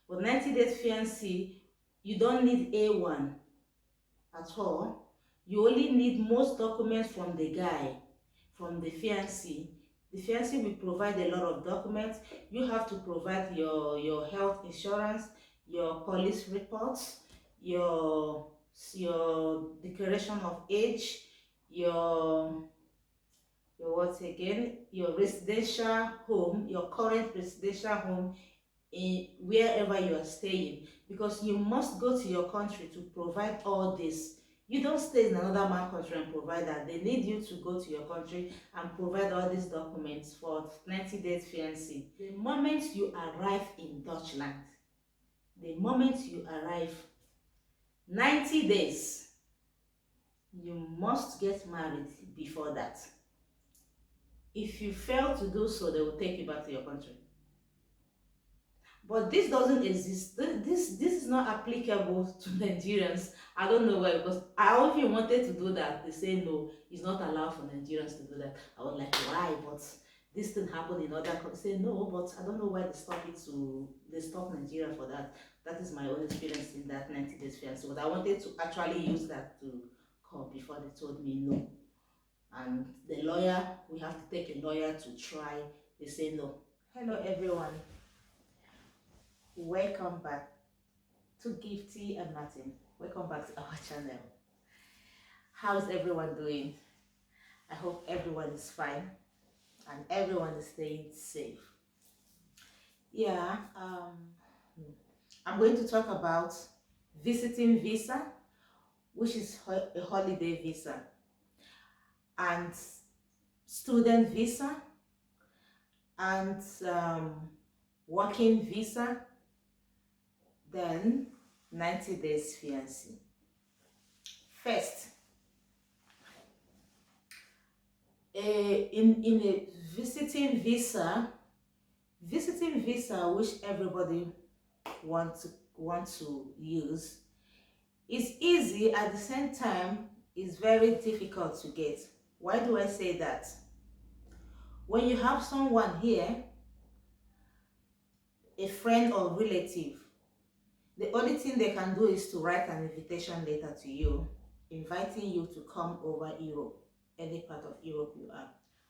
For 90 days fiancé, you don't need A1 at all. You only need most documents from the guy, from the fiancé. The fiancé will provide a lot of documents. You have to provide your health insurance, your police reports, your declaration of age, your what again, your residential home, your current residential home in wherever you are staying, because you must go to your country to provide all this. You don't stay in another man's country and provide that. They need you to go to your country and provide all these documents for 90 days fiancé. The moment you arrive in Dutchland, the moment you arrive, 90 days, you must get married before that. If you fail to do so, they will take you back to your country. But this doesn't exist. This is not applicable to Nigerians. I don't know why, because I even wanted to do that. They say no, it's not allowed for Nigerians to do that. I was like, why? But this thing happened in other countries. Say no, but I don't know why they stop Nigeria for that. That is my own experience in that 90 days fiancé. But I wanted to actually use that to come before they told me no. And the lawyer, we have to take a lawyer to try. They say no. Hello everyone. Welcome back to Gifty and Martin. Welcome back to our channel. How's everyone doing? I hope everyone is fine and everyone is staying safe. Yeah, I'm going to talk about visiting visa, which is a holiday visa, and student visa, and working visa, then 90 days fiancé. First, in a visiting visa, which everybody want to use, is easy. At the same time, is very difficult to get. Why do I say that? When you have someone here, a friend or relative, the only thing they can do is to write an invitation letter to you, inviting you to come over Europe, any part of Europe you are.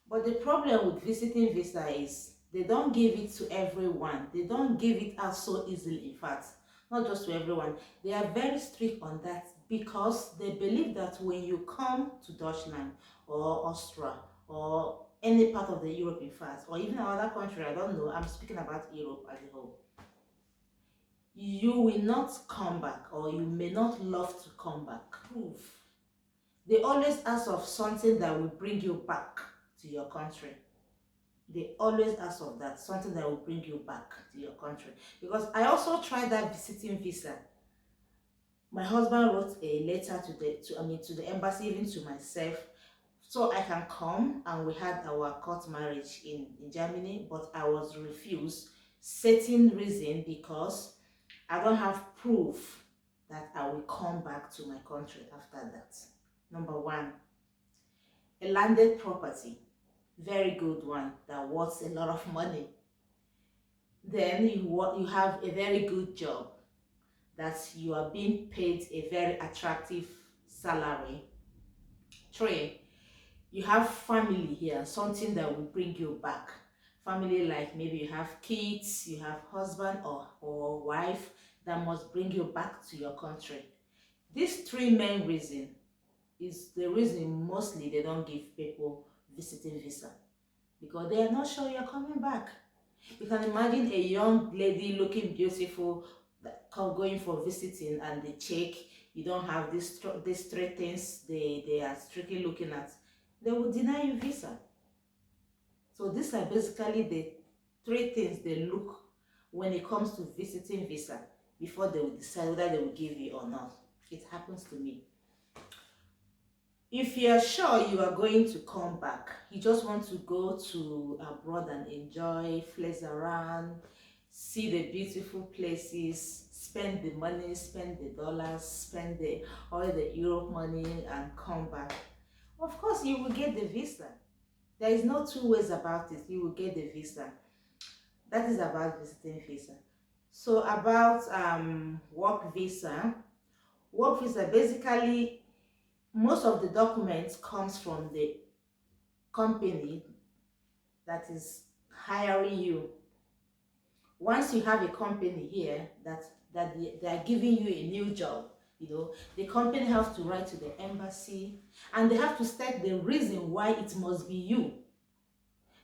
But the problem with visiting visa is they don't give it to everyone. They don't give it out so easily, in fact. Not just to everyone. They are very strict on that because they believe that when you come to Deutschland or Austria or any part of the Europe, in fact, or even another country, I don't know, I'm speaking about Europe as a whole, you will not come back, or you may not love to come back. Proof. They always ask of something that will bring you back to your country. They always ask of that, something that will bring you back to your country. Because I also tried that visiting visa. My husband wrote a letter to the embassy, even to myself, so I can come, and we had our court marriage in Germany, but I was refused. Certain reason, because I don't have proof that I will come back to my country after that. Number one, a landed property, very good one, that worth a lot of money. Then you have a very good job, that you are being paid a very attractive salary. Three, you have family here, something that will bring you back. Family, like maybe you have kids, you have husband or wife that must bring you back to your country. These three main reasons is the reason mostly they don't give people visiting visa, because they are not sure you're coming back. You can imagine a young lady looking beautiful going for visiting, and they check you don't have these three things they are strictly looking at. They will deny you visa. So these are basically the three things they look when it comes to visiting visa before they will decide whether they will give you or not. It happens to me. If you are sure you are going to come back, you just want to go to abroad and enjoy, flex around, see the beautiful places, spend the money, spend the dollars, spend all the Europe money and come back, of course you will get the visa. There is no two ways about it. You will get the visa. That is about visiting visa. So about work visa. Work visa, basically most of the documents comes from the company that is hiring you. Once you have a company here that they are giving you a new job, the company has to write to the embassy, and they have to state the reason why it must be you,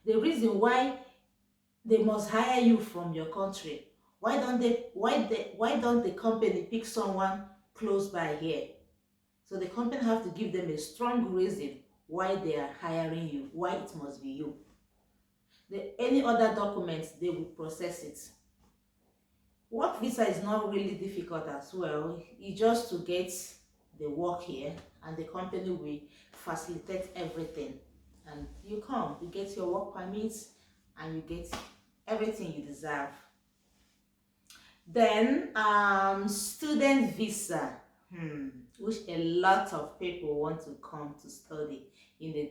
the reason why they must hire you from your country. Why don't the company pick someone close by here? So the company have to give them a strong reason why they are hiring you, why it must be you. Any other documents, they will process it. Work visa is not really difficult as well. It's just to get the work here, and the company will facilitate everything. And you come, you get your work permits, and you get everything you deserve. Then student visa, which a lot of people want to come to study in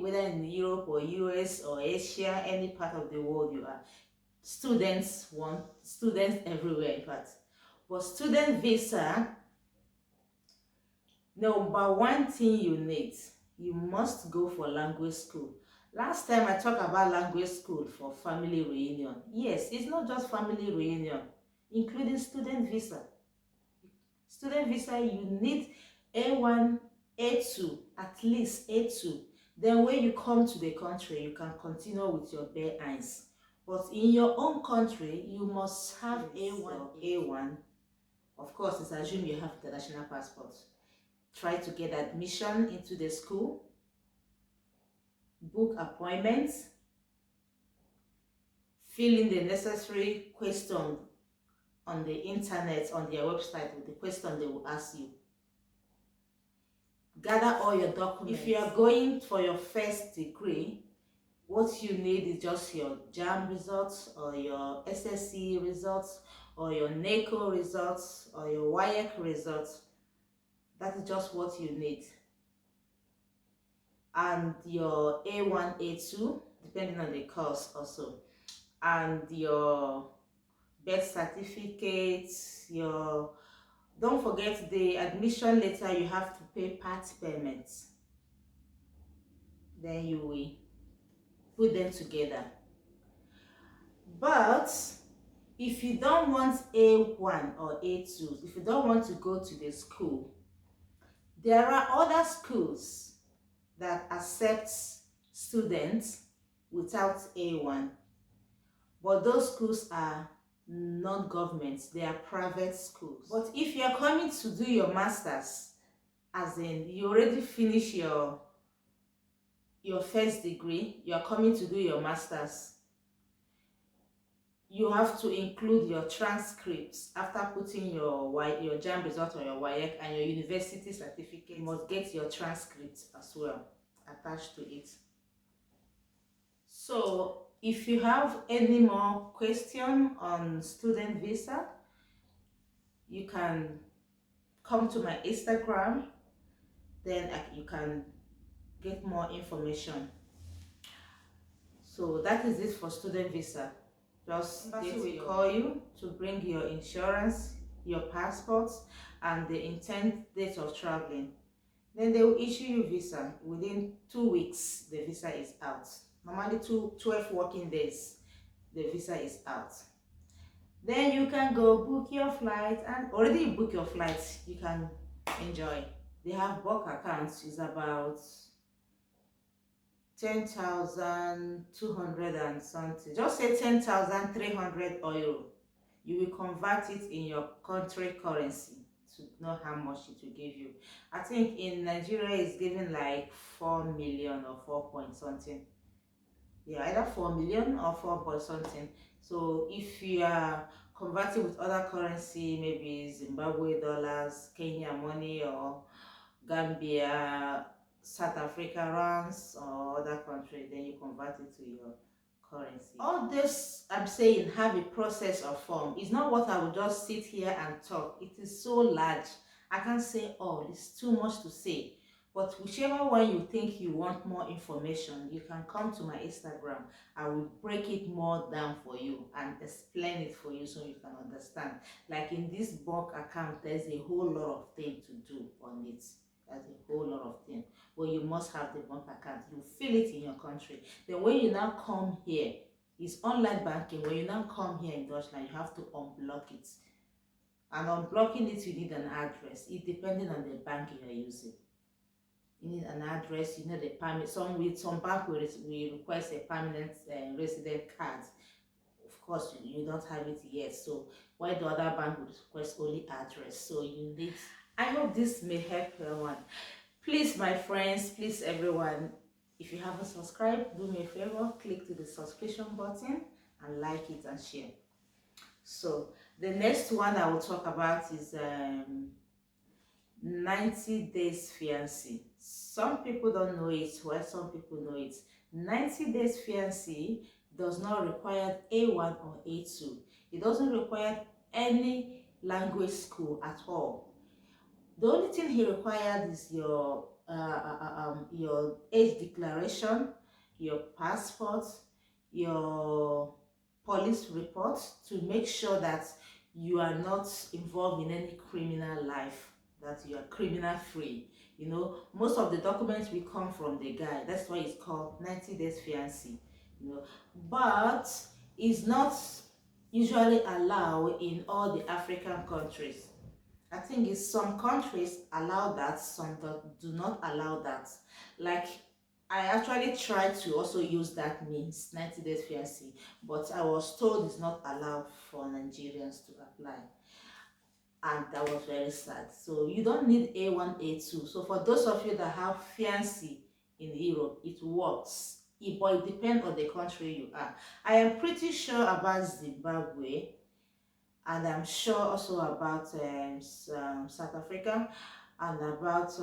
whether in Europe or US or Asia, any part of the world you are. Students everywhere, in fact. But student visa, number one thing you need, you must go for language school. Last time I talked about language school for family reunion. Yes, it's not just family reunion, including student visa. Student visa, you need A1, A2, at least A2. Then when you come to the country, you can continue with your bare eyes. But in your own country, you must have A1. Of course, it's assumed you have international passport. Try to get admission into the school, book appointments, fill in the necessary question on the internet, on their website, with the question they will ask you. Gather all your documents. If you are going for your first degree, what you need is just your JAM results, or your SSC results, or your NACO results, or your WIAC results. That is just what you need. And your A1, A2, depending on the course also. And your birth certificate, don't forget the admission letter, you have to pay part payments. Then you will put them together. But if you don't want A1 or A2, if you don't want to go to the school, there are other schools that accept students without A1. But those schools are non-government, they are private schools. But if you are coming to do your master's, as in you already finish your first degree, you are coming to do your master's, you have to include your transcripts after putting your JAM result or your WIAC and your university certificate. You must get your transcripts as well attached to it. So if you have any more question on student visa, you can come to my Instagram, then you can get more information. So that is it for student visa. Just they will call you to bring your insurance, your passports, and the intent date of traveling. Then they will issue you visa. Within 2 weeks, the visa is out. Normally 12 working days, the visa is out. Then you can go book your flight, and already you book your flight, you can enjoy. They have bulk accounts, is about 10,200 and something. Just say 10,300 euro. You will convert it in your country currency to know how much it will give you. I think in Nigeria it's giving like 4 million or 4 point something. Yeah, either 4 million or 4 point something. So if you are converting with other currency, maybe Zimbabwe dollars, Kenya money, or Gambia, South Africa rands, or other country, then you convert it to your currency. All this I'm saying have a process of form. It's not what I will just sit here and talk. It is so large. I can't say all. It's too much to say. But whichever one you think you want more information, you can come to my Instagram. I will break it more down for you and explain it for you so you can understand. Like in this bulk account, there's a whole lot of things to do on it. There's a whole lot of things. But you must have the bank account. You fill it in your country. Then when you now come here, it's online banking. When you now come here in Deutschland, you have to unblock it. And unblocking it, you need an address. It depending on the bank you are using. You need an address, you need a permit. Some bank will request a permanent resident card. Of course, you don't have it yet. So while the other bank would request only address. So you need. I hope this may help everyone. Please, my friends, please everyone, if you haven't subscribed, do me a favor, click to the subscription button and like it and share. So the next one I will talk about is 90 days fiancé. Some people don't know it, while some people know it. 90 days fiancé does not require A1 or A2. It doesn't require any language school at all. The only thing he required is your age declaration, your passport, your police report to make sure that you are not involved in any criminal life, that you are criminal free. You know, most of the documents will come from the guy. That's why it's called 90 days fiancé. You know, but it's not usually allowed in all the African countries. I think it's some countries allow that, some do not allow that. Like, I actually tried to also use that means 90 days fiancé, but I was told it's not allowed for Nigerians to apply. And that was very sad. So you don't need A1, A2. So for those of you that have fiancé in Europe, it works. But it depends on the country you are. I am pretty sure about Zimbabwe, and I'm sure also about South Africa, and about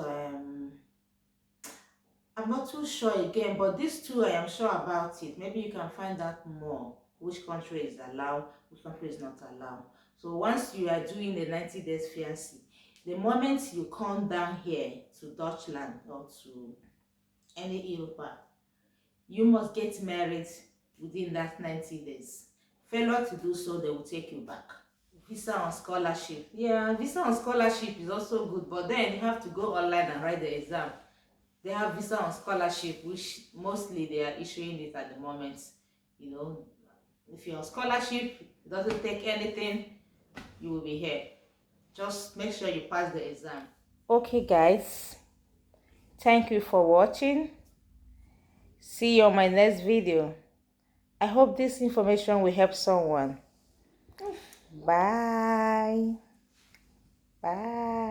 I'm not too sure again, but these two I am sure about it. Maybe you can find out more, which country is allowed, which country is not allowed. So once you are doing the 90 days fiancé, the moment you come down here to Deutschland or to any Europe, you must get married within that 90 days. Failure to do so, they will take you back. Visa on scholarship. Yeah, visa on scholarship is also good, but then you have to go online and write the exam. They have visa on scholarship, which mostly they are issuing it at the moment. You know, if you're on scholarship, it doesn't take anything, you will be here. Just make sure you pass the exam. Okay, guys. Thank you for watching. See you on my next video. I hope this information will help someone. Bye. Bye.